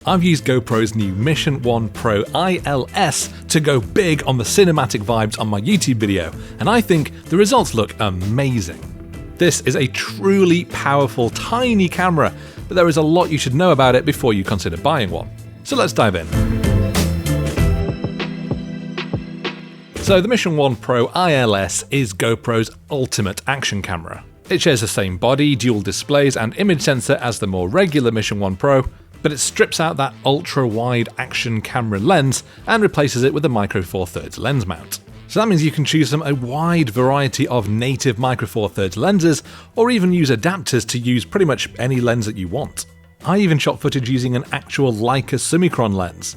I've used GoPro's new Mission 1 Pro ILS to go big on the cinematic vibes on my YouTube video, and I think the results look amazing. This is a truly powerful, tiny camera, but there is a lot you should know about it before you consider buying one. So let's dive in. So the Mission 1 Pro ILS is GoPro's ultimate action camera. It shares the same body, dual displays, and image sensor as the more regular Mission 1 Pro, but it strips out that ultra-wide action camera lens and replaces it with a Micro Four Thirds lens mount. So that means you can choose from a wide variety of native Micro Four Thirds lenses, or even use adapters to use pretty much any lens that you want. I even shot footage using an actual Leica Summicron lens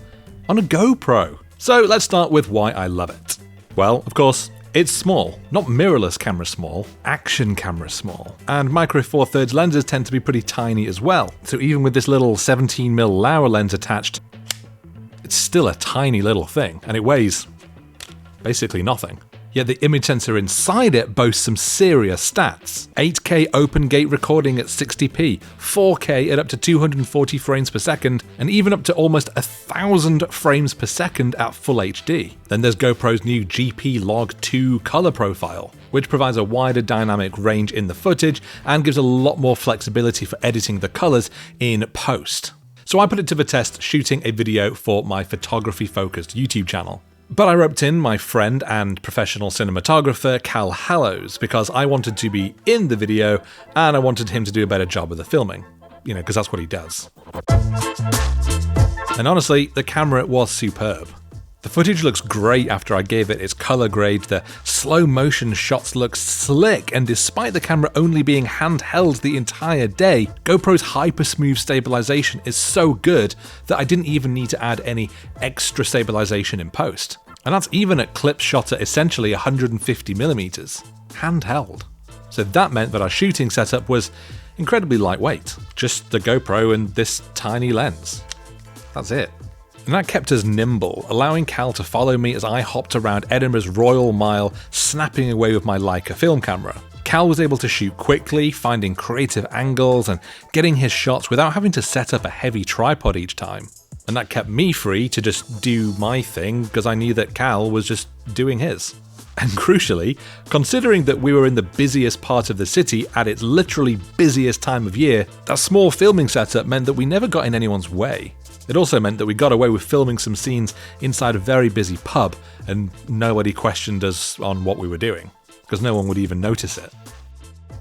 on a GoPro. So let's start with why I love it. Well, of course, it's small. Not mirrorless camera small, action camera small. And Micro Four Thirds lenses tend to be pretty tiny as well. So even with this little 17mm Laowa lens attached, it's still a tiny little thing, and it weighs basically nothing. Yet the image sensor inside it boasts some serious stats. 8K open gate recording at 60p, 4K at up to 240 frames per second, and even up to almost 1,000 frames per second at full HD. Then there's GoPro's new GP Log 2 color profile, which provides a wider dynamic range in the footage and gives a lot more flexibility for editing the colors in post. So I put it to the test shooting a video for my photography-focused YouTube channel. But I roped in my friend and professional cinematographer Cal Hallows because I wanted to be in the video and I wanted him to do a better job of the filming. You know, because that's what he does. And honestly, the camera was superb. The footage looks great after I gave it its color grade, the slow motion shots look slick, and despite the camera only being handheld the entire day, GoPro's hyper smooth stabilization is so good that I didn't even need to add any extra stabilization in post. And that's even at clips shot at essentially 150mm, handheld. So that meant that our shooting setup was incredibly lightweight, just the GoPro and this tiny lens. That's it. And that kept us nimble, allowing Cal to follow me as I hopped around Edinburgh's Royal Mile, snapping away with my Leica film camera. Cal was able to shoot quickly, finding creative angles and getting his shots without having to set up a heavy tripod each time. And that kept me free to just do my thing because I knew that Cal was just doing his. And crucially, considering that we were in the busiest part of the city at its literally busiest time of year, that small filming setup meant that we never got in anyone's way. It also meant that we got away with filming some scenes inside a very busy pub and nobody questioned us on what we were doing, because no one would even notice it.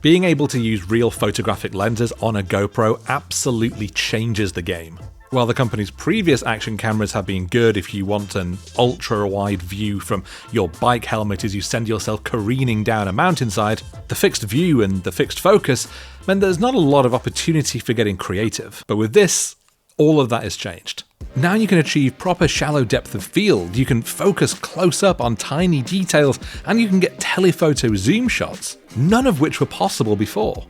Being able to use real photographic lenses on a GoPro absolutely changes the game. While the company's previous action cameras have been good if you want an ultra-wide view from your bike helmet as you send yourself careening down a mountainside, the fixed view and the fixed focus meant there's not a lot of opportunity for getting creative. But with this, all of that is changed. Now you can achieve proper shallow depth of field, you can focus close up on tiny details, and you can get telephoto zoom shots, none of which were possible before.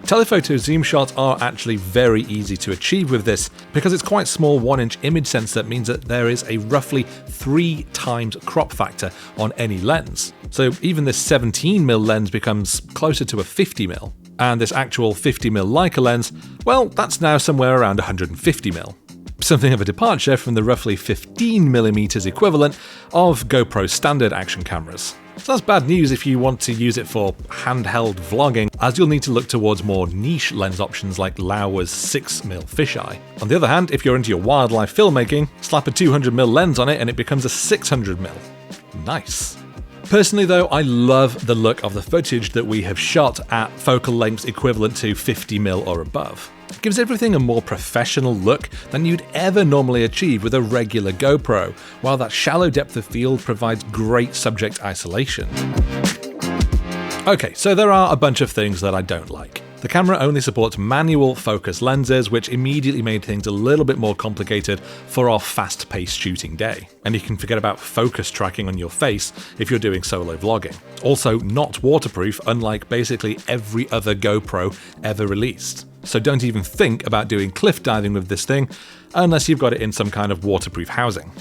Telephoto zoom shots are actually very easy to achieve with this because its quite small 1-inch image sensor means that there is a roughly 3 times crop factor on any lens. So even this 17mm lens becomes closer to a 50mm. And this actual 50mm Leica lens, well, that's now somewhere around 150mm. Something of a departure from the roughly 15mm equivalent of GoPro's standard action cameras. So that's bad news if you want to use it for handheld vlogging, as you'll need to look towards more niche lens options like Laowa's 6mm fisheye. On the other hand, if you're into your wildlife filmmaking, slap a 200mm lens on it and it becomes a 600mm. Nice. Personally though, I love the look of the footage that we have shot at focal lengths equivalent to 50mm or above. It gives everything a more professional look than you'd ever normally achieve with a regular GoPro, while that shallow depth of field provides great subject isolation. Okay, so there are a bunch of things that I don't like. The camera only supports manual focus lenses, which immediately made things a little bit more complicated for our fast-paced shooting day. And you can forget about focus tracking on your face if you're doing solo vlogging. Also, not waterproof, unlike basically every other GoPro ever released. So don't even think about doing cliff diving with this thing, unless you've got it in some kind of waterproof housing.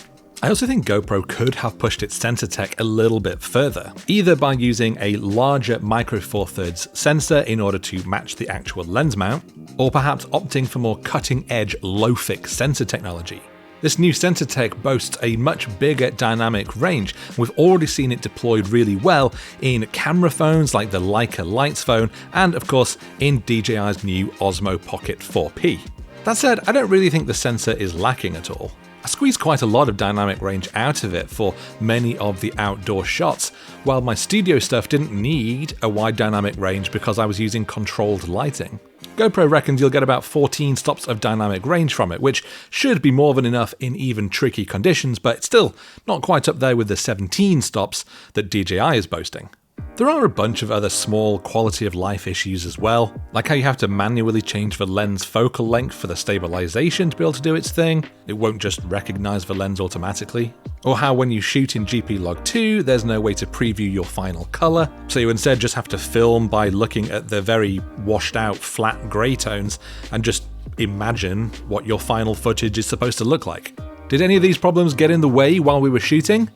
I also think GoPro could have pushed its sensor tech a little bit further, either by using a larger micro four thirds sensor in order to match the actual lens mount, or perhaps opting for more cutting-edge low-fix sensor technology. This new sensor tech boasts a much bigger dynamic range. We've already seen it deployed really well in camera phones like the Leica Lights phone, and of course in DJI's new Osmo Pocket 4P. That said, I don't really think the sensor is lacking at all. I squeezed quite a lot of dynamic range out of it for many of the outdoor shots, while my studio stuff didn't need a wide dynamic range because I was using controlled lighting. GoPro reckons you'll get about 14 stops of dynamic range from it, which should be more than enough in even tricky conditions, but it's still not quite up there with the 17 stops that DJI is boasting. There are a bunch of other small quality of life issues as well, like how you have to manually change the lens focal length for the stabilization to be able to do its thing. It won't just recognize the lens automatically. Or how when you shoot in GP Log 2, there's no way to preview your final color, so you instead just have to film by looking at the very washed out flat gray tones and just imagine what your final footage is supposed to look like. Did any of these problems get in the way while we were shooting?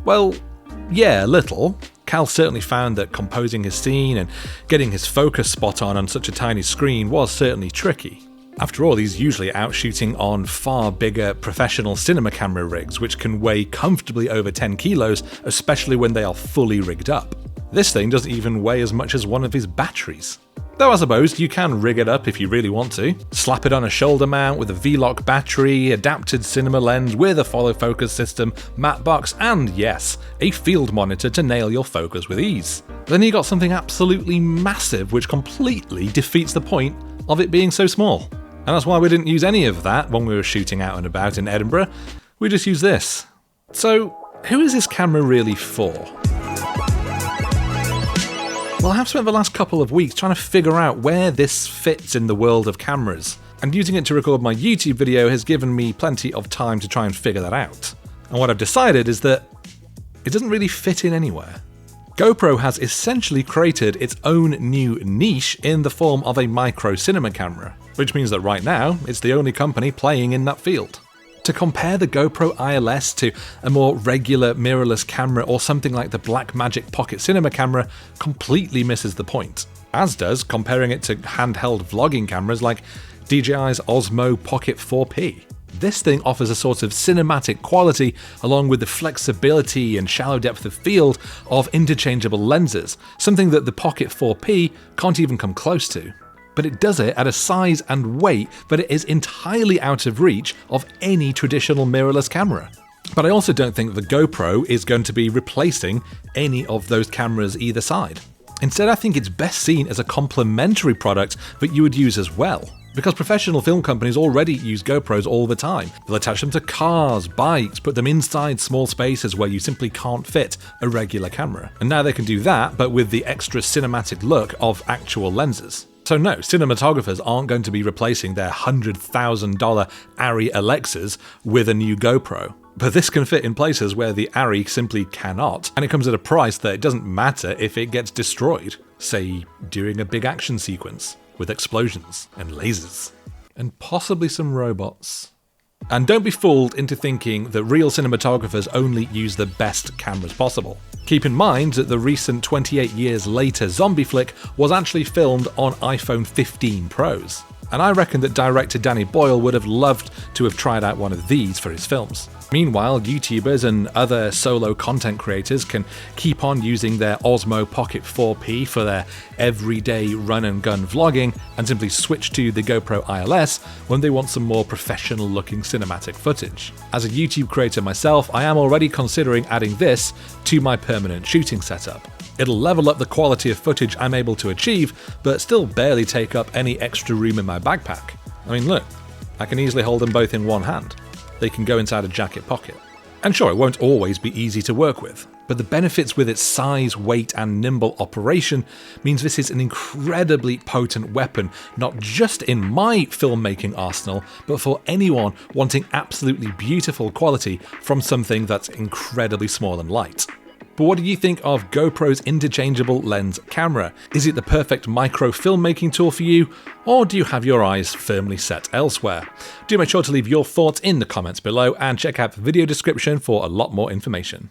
Well, yeah, a little. Cal certainly found that composing his scene and getting his focus spot on such a tiny screen was certainly tricky. After all, he's usually out shooting on far bigger professional cinema camera rigs, which can weigh comfortably over 10 kilos, especially when they are fully rigged up. This thing doesn't even weigh as much as one of his batteries. Though I suppose you can rig it up if you really want to. Slap it on a shoulder mount with a V-Lock battery, adapted cinema lens with a follow focus system, matte box, and yes, a field monitor to nail your focus with ease. Then you got something absolutely massive which completely defeats the point of it being so small. And that's why we didn't use any of that when we were shooting out and about in Edinburgh. We just used this. So, who is this camera really for? Well, I have spent the last couple of weeks trying to figure out where this fits in the world of cameras, and using it to record my YouTube video has given me plenty of time to try and figure that out. And what I've decided is that it doesn't really fit in anywhere. GoPro has essentially created its own new niche in the form of a micro cinema camera, which means that right now it's the only company playing in that field. To compare the GoPro ILS to a more regular mirrorless camera or something like the Blackmagic Pocket Cinema camera completely misses the point, as does comparing it to handheld vlogging cameras like DJI's Osmo Pocket 4P. This thing offers a sort of cinematic quality along with the flexibility and shallow depth of field of interchangeable lenses, something that the Pocket 4P can't even come close to. But it does it at a size and weight that it is entirely out of reach of any traditional mirrorless camera. But I also don't think the GoPro is going to be replacing any of those cameras either side. Instead, I think it's best seen as a complementary product that you would use as well. Because professional film companies already use GoPros all the time. They'll attach them to cars, bikes, put them inside small spaces where you simply can't fit a regular camera. And now they can do that, but with the extra cinematic look of actual lenses. So no, cinematographers aren't going to be replacing their $100,000 Arri Alexas with a new GoPro. But this can fit in places where the Arri simply cannot, and it comes at a price that it doesn't matter if it gets destroyed, say during a big action sequence with explosions and lasers, and possibly some robots. And don't be fooled into thinking that real cinematographers only use the best cameras possible. Keep in mind that the recent 28 years later zombie flick was actually filmed on iPhone 15 Pros. And I reckon that director Danny Boyle would have loved to have tried out one of these for his films. Meanwhile, YouTubers and other solo content creators can keep on using their Osmo Pocket 4P for their everyday run-and-gun vlogging and simply switch to the GoPro ILS when they want some more professional-looking cinematic footage. As a YouTube creator myself, I am already considering adding this to my permanent shooting setup. It'll level up the quality of footage I'm able to achieve, but still barely take up any extra room in my backpack. I mean, look, I can easily hold them both in one hand. They can go inside a jacket pocket. And sure, it won't always be easy to work with, but the benefits with its size, weight, and nimble operation means this is an incredibly potent weapon, not just in my filmmaking arsenal, but for anyone wanting absolutely beautiful quality from something that's incredibly small and light. But what do you think of GoPro's interchangeable lens camera? Is it the perfect micro filmmaking tool for you, or do you have your eyes firmly set elsewhere? Do make sure to leave your thoughts in the comments below and check out the video description for a lot more information.